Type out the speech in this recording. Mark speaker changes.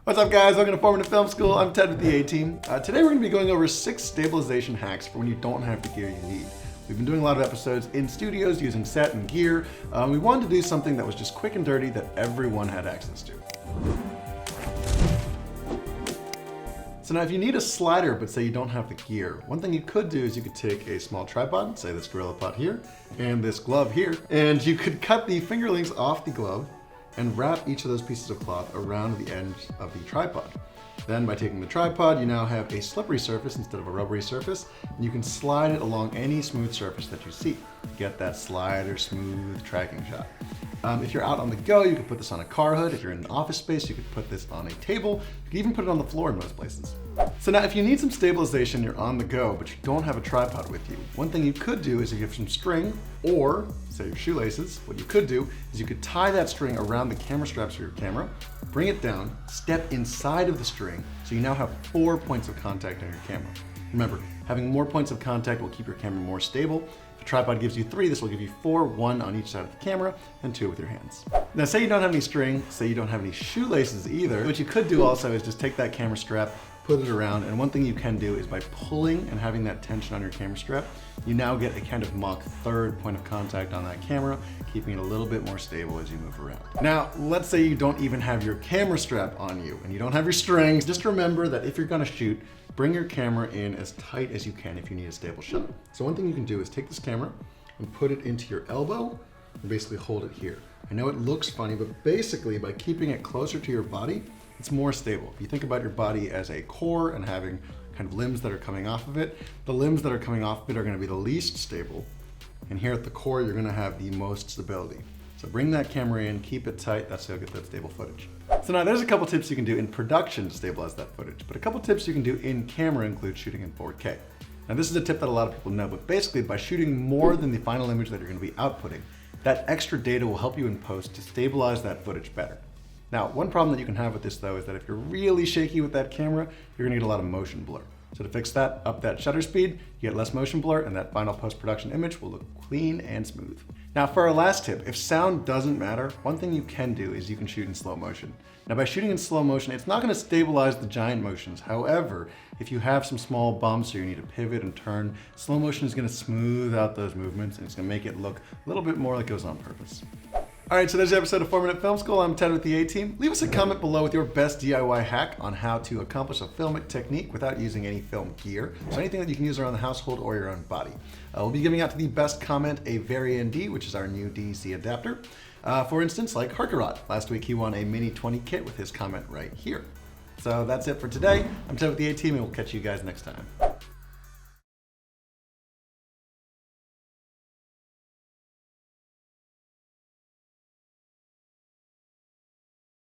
Speaker 1: What's up guys, welcome to Formative Film School. I'm Ted with the A-Team. Today we're going to be going over 6 stabilization hacks for when you don't have the gear you need. We've been doing a lot of episodes in studios using set and gear. We wanted to do something that was just quick and dirty that everyone had access to. So now if you need a slider but say you don't have the gear, one thing you could do is you could take a small tripod, say this Gorilla Pod here, and this glove here, and you could cut the fingerlings off the glove and wrap each of those pieces of cloth around the end of the tripod. Then by taking the tripod, you now have a slippery surface instead of a rubbery surface, and you can slide it along any smooth surface that you see. Get that slider smooth tracking shot. If you're out on the go, you could put this on a car hood. If you're in an office space, you could put this on a table. You can even put it on the floor in most places. So now if you need some stabilization, you're on the go, but you don't have a tripod with you. One thing you could do is if you have some string or say your shoelaces, what you could do is you could tie that string around the camera straps for your camera, bring it down, step inside of the string, so you now have 4 points of contact on your camera. Remember, having more points of contact will keep your camera more stable. If a tripod gives you 3, this will give you 4, 1 on each side of the camera, and 2 with your hands. Now say you don't have any string, say you don't have any shoelaces either, what you could do also is just take that camera strap, put it around, and one thing you can do is by pulling and having that tension on your camera strap, you now get a kind of mock 3rd point of contact on that camera, keeping it a little bit more stable as you move around. Now, let's say you don't even have your camera strap on you and you don't have your strings. Just remember that if you're gonna shoot, bring your camera in as tight as you can if you need a stable shot. So one thing you can do is take this camera and put it into your elbow and basically hold it here. I know it looks funny, but basically by keeping it closer to your body, it's more stable. If you think about your body as a core and having kind of limbs that are coming off of it, the limbs that are coming off of it are going to be the least stable. And here at the core, you're going to have the most stability. So bring that camera in, keep it tight, that's how you'll get that stable footage. So now there's a couple tips you can do in production to stabilize that footage, but a couple tips you can do in camera include shooting in 4K. Now this is a tip that a lot of people know, but basically by shooting more than the final image that you're going to be outputting, that extra data will help you in post to stabilize that footage better. Now, one problem that you can have with this though is that if you're really shaky with that camera, you're gonna get a lot of motion blur. So to fix that, up that shutter speed, you get less motion blur and that final post-production image will look clean and smooth. Now for our last tip, if sound doesn't matter, one thing you can do is you can shoot in slow motion. Now by shooting in slow motion, it's not gonna stabilize the giant motions. However, if you have some small bumps or you need to pivot and turn, slow motion is gonna smooth out those movements and it's gonna make it look a little bit more like it was on purpose. All right, so there's the episode of 4-Minute Film School. I'm Ted with the A-Team. Leave us a comment below with your best DIY hack on how to accomplish a filmic technique without using any film gear. So anything that you can use around the household or your own body. We'll be giving out to the best comment a VariND, which is our new DEC adapter. For instance, like Harkarot. Last week he won a Mini 20 kit with his comment right here. So that's it for today. I'm Ted with the A-Team and we'll catch you guys next time.